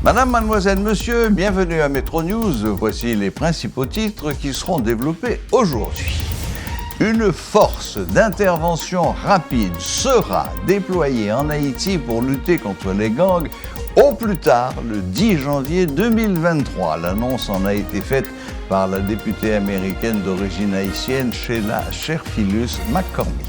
Madame, mademoiselle, monsieur, bienvenue à Metro News. Voici les principaux titres qui seront développés aujourd'hui. Une force d'intervention rapide sera déployée en Haïti pour lutter contre les gangs au plus tard le 10 janvier 2023. L'annonce en a été faite par la députée américaine d'origine haïtienne Sheila Cherfilus McCormick.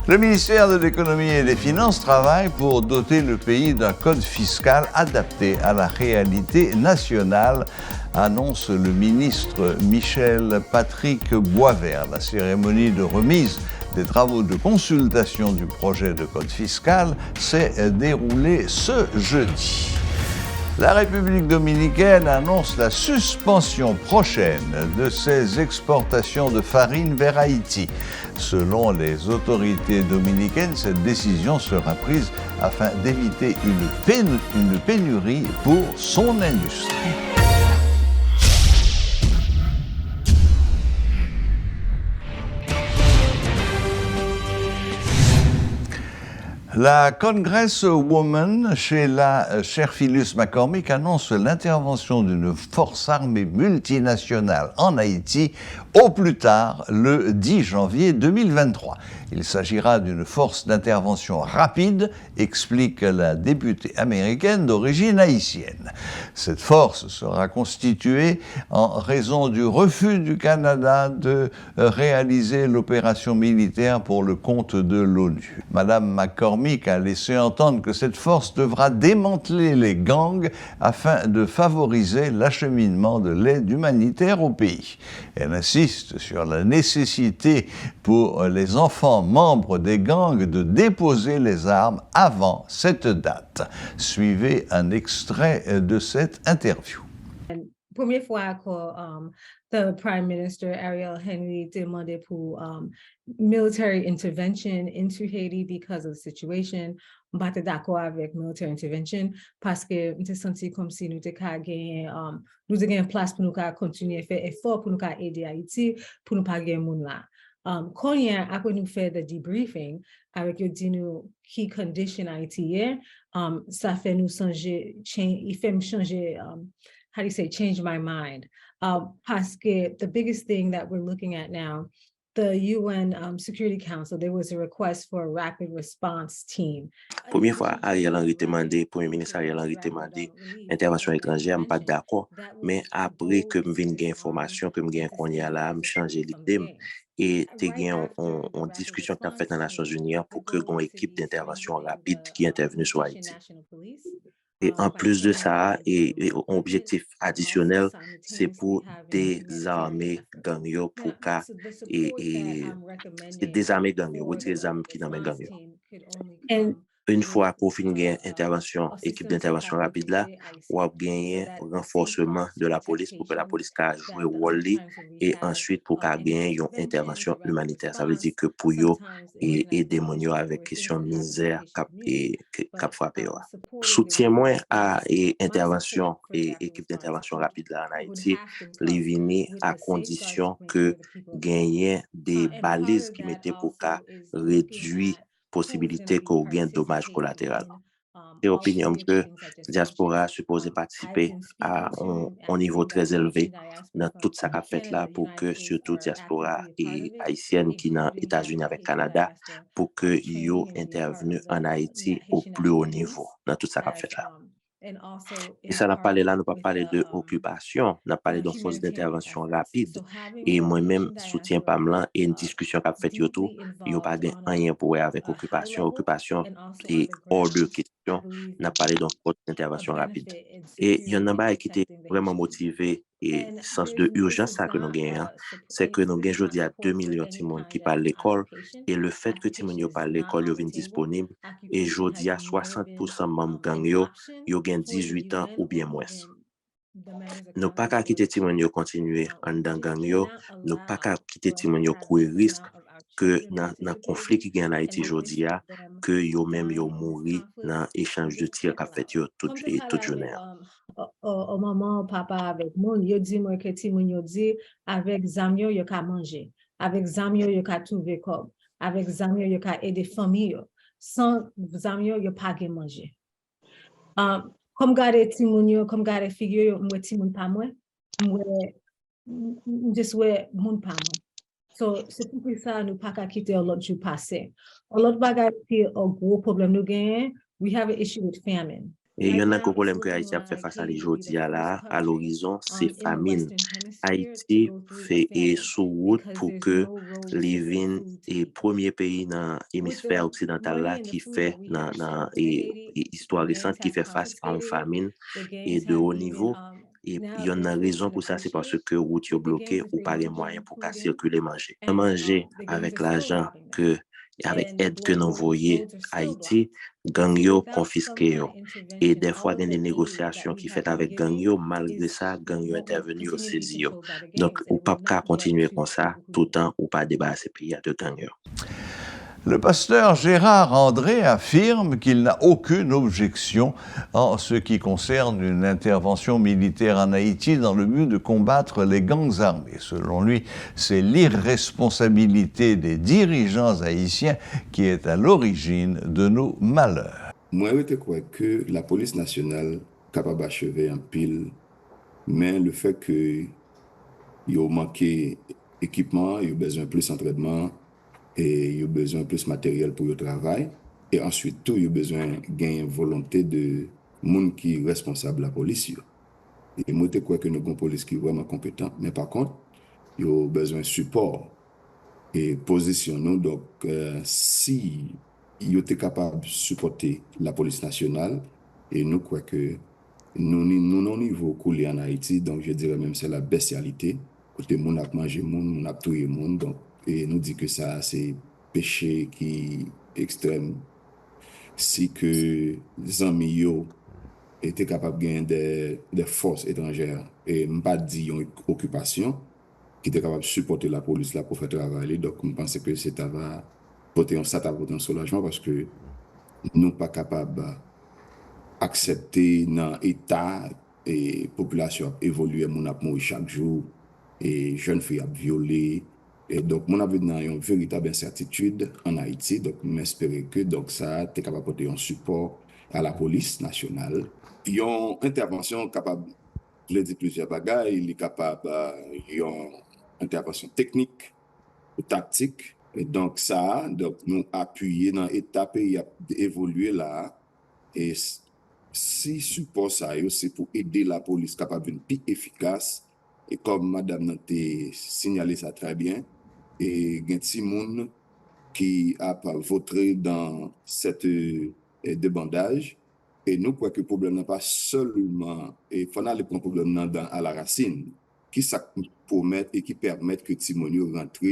Le ministère de l'Économie et des Finances travaille pour doter le pays d'un code fiscal adapté à la réalité nationale, annonce le ministre Michel Patrick Boisvert. La cérémonie de remise des travaux de consultation du projet de code fiscal s'est déroulée ce jeudi. La République dominicaine annonce la suspension prochaine de ses exportations de farine vers Haïti. Selon les autorités dominicaines, cette décision sera prise afin d'éviter une pénurie pour son industrie. La Congresswoman Sheila Cherfilus McCormick annonce l'intervention d'une force armée multinationale en Haïti au plus tard le 10 janvier 2023. Il s'agira d'une force d'intervention rapide, explique la députée américaine d'origine haïtienne. Cette force sera constituée en raison du refus du Canada de réaliser l'opération militaire pour le compte de l'ONU. Madame McCormick a laissé entendre que cette force devra démanteler les gangs afin de favoriser l'acheminement de l'aide humanitaire au pays. Elle insiste sur la nécessité pour les enfants membres des gangs de déposer les armes avant cette date. Suivez un extrait de cette interview. Première fois que the Prime Minister Ariel Henry demandé pour military intervention into Haiti because of the situation. Je suis d'accord avec military intervention parce que je senti comme si nous avons une place pour nous continuer à faire effort pour nous aider Haïti pour nous pas gagner monde là. Quand après nous faire le debriefing avec le dit nous qui condition haïtien, ça fait nous changer, il fait me changer. How do you say, change my mind? Parce que the biggest thing that we're looking at now, the UN Security Council, there was a request for a rapid response team. Première fois, Ariel Henry demandé, Premier ministre Ariel Henry demandé intervention étrangère, je ne suis pas d'accord. Mais après que je viens de information, que je viens de là, je changé l'idée. Et tu as une discussion qui a fait dans les Nations Unies pour que une équipe d'intervention rapide qui est intervenue sur Haïti. Et en plus de ça, et un objectif additionnel, c'est pour désarmer gang yo pour et c'est désarmer gang yo, retirer les armes qui dans gang yo. Une fois qu'on finit intervention, équipe d'intervention rapide là, on a gagné un renforcement de la police pour que la police puisse jouer le rôle et ensuite pour qu'elle gagne une intervention humanitaire. Ça veut dire que pour eux aider les gens avec question de misère cap frappé. Soutien moins à intervention et équipe d'intervention rapide là en Haïti, les vini à condition que gagner des balises qui mettaient pour qu'à réduire possibilité qu'on gagne dommages collatéraux. C'est l'opinion que la diaspora supposée participer à un niveau très élevé dans tout ça qu'a fait là pour que surtout diaspora et haïtienne qui dans les États-Unis avec Canada pour que yo intervenu en Haïti au plus haut niveau dans tout ça qu'a fait là. Et ça n'a parlé là, nous pas parler de occupation, n'a parlé d'une force d'intervention rapide. Et moi-même, soutien Pamela et une discussion qu'a fait youtube, il n'y a pas rien pour avec occupation. Occupation est hors de question, n'a parlé d'une force d'intervention rapide. Et il y en a pas qui était vraiment motivé et sens de urgence ça que nous gagnons, c'est que nous gagnons aujourd'hui à 2 millions de monde qui parlent l'école et le fait que les gens parlent l'école ils viennent disponible et aujourd'hui à 60% membres gang yo gagnent 18 ans ou bien moins. Nous pas qu'à quitter les gens continuer en dans gang yo, nous pas qu'à quitter les gens courir risque que dans conflit qui gagne en Haïti aujourd'hui que yo même yo mourir dans échange de tirs qu'a fait yo toute journée. Au moment papa avec moi, yo dit moi que ti moun yo dit avec zamyo yo ka manger, avec zamyo yo ka trouver comme, avec zamyo yo ka aider famille, sans zamyo yo pas gen manger. comme garder Timoun yo, comme garder figure yo, moi Timoun pas moi, moi juste ouais moun pas moi. So c'est pour ça nous pas qu'à quitter l'autre jour passé. L'autre bagage qui un gros problème nous gagne, we have an issue with famine. Et il y en a un problème que Haïti a fait face à aujourd'hui à l'horizon, c'est famine. Haïti fait sous route pour que les vignes et premier pays dans l'hémisphère occidental là qui fait dans histoire récente qui fait face à une famine et de haut niveau. Et il y en a raison pour ça, c'est parce que route est bloquée ou pas les moyens pour circuler manger. Manger avec l'argent que avec aide que nous voyons Haïti, gang yo confisqué yo. Et des fois, il y a des négociations qui fait avec gang yo, malgré ça, gang yo intervenu au saisi yo. Donc, ou pas qu'à continuer comme ça, tout le temps, ou pas débarrasser pays de gang yo. Le pasteur Gérard André affirme qu'il n'a aucune objection en ce qui concerne une intervention militaire en Haïti dans le but de combattre les gangs armés. Selon lui, c'est l'irresponsabilité des dirigeants haïtiens qui est à l'origine de nos malheurs. Moi, je crois que la police nationale est capable d'achever un pile, mais le fait que il a manqué d'équipement, il a besoin de plus d'entraînement, et il y a besoin de plus de matériel pour le travail. Et ensuite, tout, il y a besoin de volonté de monde qui est responsable de la police. Et moi, je crois que nous avons une police qui est vraiment compétente. Mais par contre, il y a besoin de support et position. Donc, si il était capable de supporter la police nationale, et nous croyons que nous, au niveau coulé en Haïti, donc je dirais même c'est la bestialité. Côté moun a mangé moun, moun a tué moun, donc et nous dit que ça c'est péché qui est extrême. Si que les amis yo étaient capables de gagner des forces étrangères et pas dit une occupation qui était capable de supporter la police là pour faire travailler, donc je pense que c'est va porter un soulagement parce que nous pas capables d'accepter dans l'état et population évoluer mon a mourir chaque jour et jeunes filles à violer. Et donc, mon avis, dans une véritable incertitude en Haïti. Donc, j'espère que donc, ça est capable d'apporter un support à la police nationale. Ils ont une intervention capable, je l'ai dit plusieurs bagages, il est capable, ils ont une intervention technique ou tactique. Et donc, ça, donc, nous appuyer dans l'étape et évoluer là. Et si support ça, c'est pour aider la police capable d'être plus efficace. Et comme Madame n'a signalé ça très bien, et il y a des gens qui a voté dans cette débandage. Et nous croyons que le problème n'est pas seulement, il faut aller prendre le problème à la racine, qui ça permet et qui permet que les gens rentrent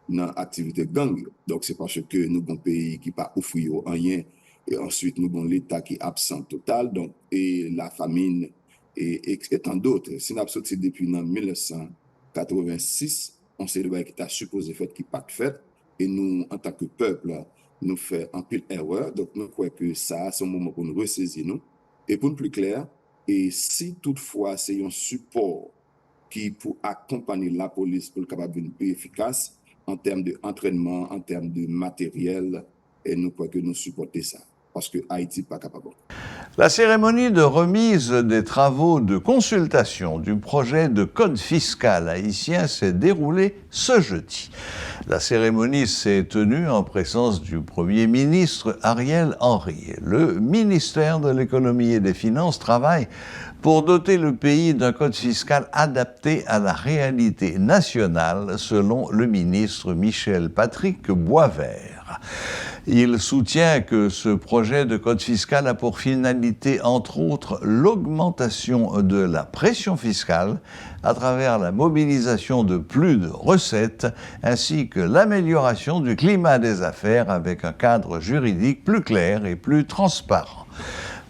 dans l'activité gang. Donc c'est parce que nous avons un pays qui n'a pas offert rien, et ensuite nous avons l'État qui est absent total, donc, et la famine. Et tant d'autres. Si nous avons sorti depuis 1986, on sait que qui a supposé fait qui pas fait. Et nous, en tant que peuple, nous faisons un pile erreur. Donc, nous croyons que ça, c'est un moment pour nous ressaisir nous. Et pour nous plus clair, et si toutefois c'est un support qui pour accompagner la police pour le capable de plus efficace en termes d'entraînement, en termes de matériel, et nous croyons que nous supportons ça. Parce que Haïti n'est pas capable. La cérémonie de remise des travaux de consultation du projet de code fiscal haïtien s'est déroulée ce jeudi. La cérémonie s'est tenue en présence du Premier ministre Ariel Henry. Le ministère de l'Économie et des Finances travaille pour doter le pays d'un code fiscal adapté à la réalité nationale, selon le ministre Michel Patrick Boisvert. Il soutient que ce projet de code fiscal a pour finalité, entre autres, l'augmentation de la pression fiscale à travers la mobilisation de plus de recettes, ainsi que l'amélioration du climat des affaires avec un cadre juridique plus clair et plus transparent.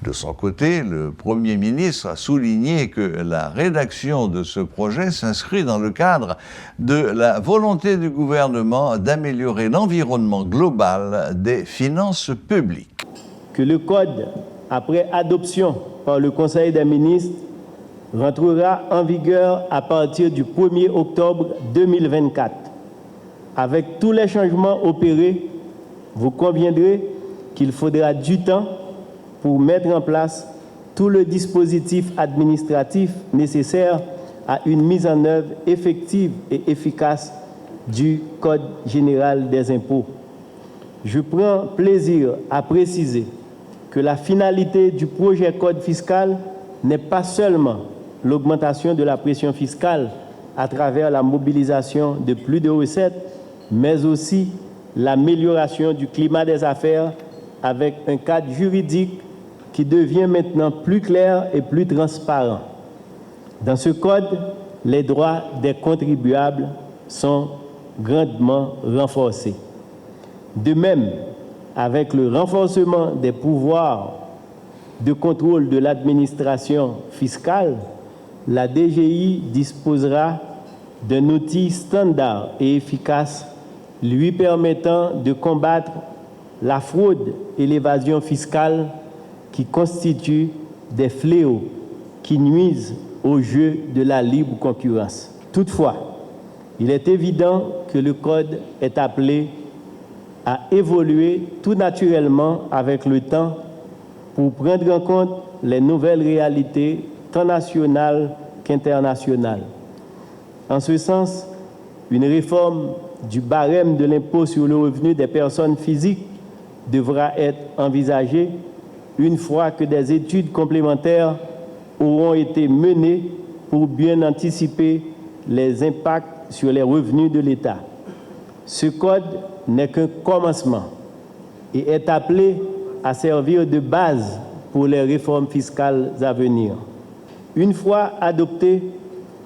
De son côté, le Premier ministre a souligné que la rédaction de ce projet s'inscrit dans le cadre de la volonté du gouvernement d'améliorer l'environnement global des finances publiques. Que le Code, après adoption par le Conseil des ministres, rentrera en vigueur à partir du 1er octobre 2024. Avec tous les changements opérés, vous conviendrez qu'il faudra du temps pour mettre en place tout le dispositif administratif nécessaire à une mise en œuvre effective et efficace du Code général des impôts. Je prends plaisir à préciser que la finalité du projet Code fiscal n'est pas seulement l'augmentation de la pression fiscale à travers la mobilisation de plus de recettes, mais aussi l'amélioration du climat des affaires avec un cadre juridique qui devient maintenant plus clair et plus transparent. Dans ce code, les droits des contribuables sont grandement renforcés. De même, avec le renforcement des pouvoirs de contrôle de l'administration fiscale, la DGI disposera d'un outil standard et efficace lui permettant de combattre la fraude et l'évasion fiscale qui constituent des fléaux qui nuisent au jeu de la libre concurrence. Toutefois, il est évident que le Code est appelé à évoluer tout naturellement avec le temps pour prendre en compte les nouvelles réalités tant nationales qu'internationales. En ce sens, une réforme du barème de l'impôt sur le revenu des personnes physiques devra être envisagée une fois que des études complémentaires auront été menées pour bien anticiper les impacts sur les revenus de l'État. Ce code n'est qu'un commencement et est appelé à servir de base pour les réformes fiscales à venir. Une fois adopté,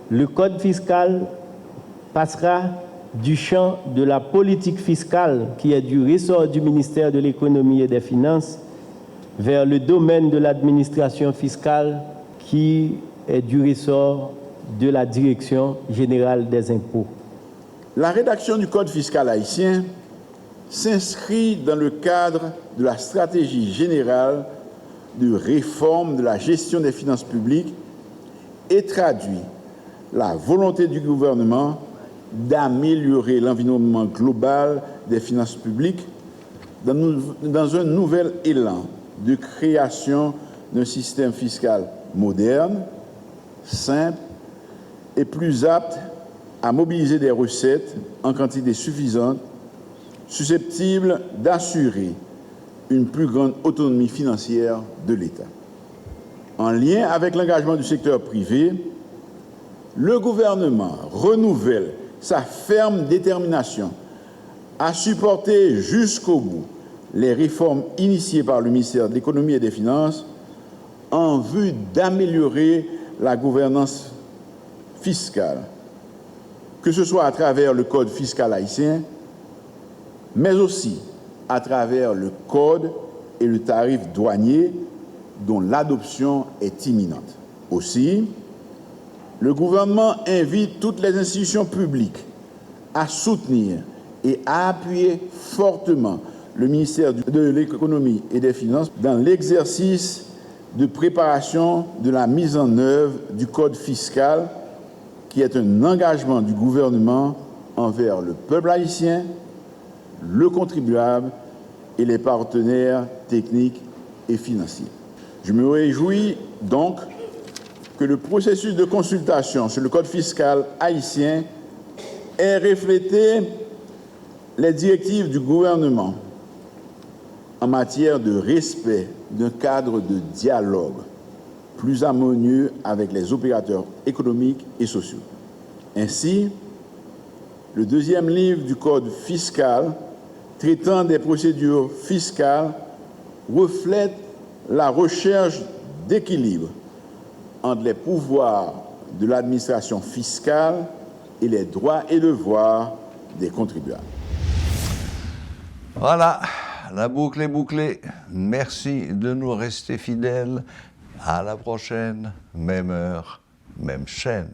le code fiscal passera du champ de la politique fiscale, qui est du ressort du ministère de l'Économie et des Finances, vers le domaine de l'administration fiscale, qui est du ressort de la Direction générale des impôts. La rédaction du Code fiscal haïtien s'inscrit dans le cadre de la stratégie générale de réforme de la gestion des finances publiques et traduit la volonté du gouvernement d'améliorer l'environnement global des finances publiques dans un nouvel élan de création d'un système fiscal moderne, simple et plus apte à mobiliser des recettes en quantité suffisante, susceptibles d'assurer une plus grande autonomie financière de l'État. En lien avec l'engagement du secteur privé, le gouvernement renouvelle sa ferme détermination à supporter jusqu'au bout les réformes initiées par le ministère de l'Économie et des Finances en vue d'améliorer la gouvernance fiscale, que ce soit à travers le Code fiscal haïtien, mais aussi à travers le Code et le tarif douanier dont l'adoption est imminente. Aussi, le gouvernement invite toutes les institutions publiques à soutenir et à appuyer fortement le ministère de l'Économie et des Finances dans l'exercice de préparation de la mise en œuvre du Code fiscal, qui est un engagement du gouvernement envers le peuple haïtien, le contribuable et les partenaires techniques et financiers. Je me réjouis donc que le processus de consultation sur le Code fiscal haïtien ait reflété les directives du gouvernement en matière de respect d'un cadre de dialogue plus harmonieux avec les opérateurs économiques et sociaux. Ainsi, le deuxième livre du Code fiscal traitant des procédures fiscales reflète la recherche d'équilibre entre les pouvoirs de l'administration fiscale et les droits et devoirs des contribuables. Voilà, la boucle est bouclée. Merci de nous rester fidèles. À la prochaine, même heure, même chaîne.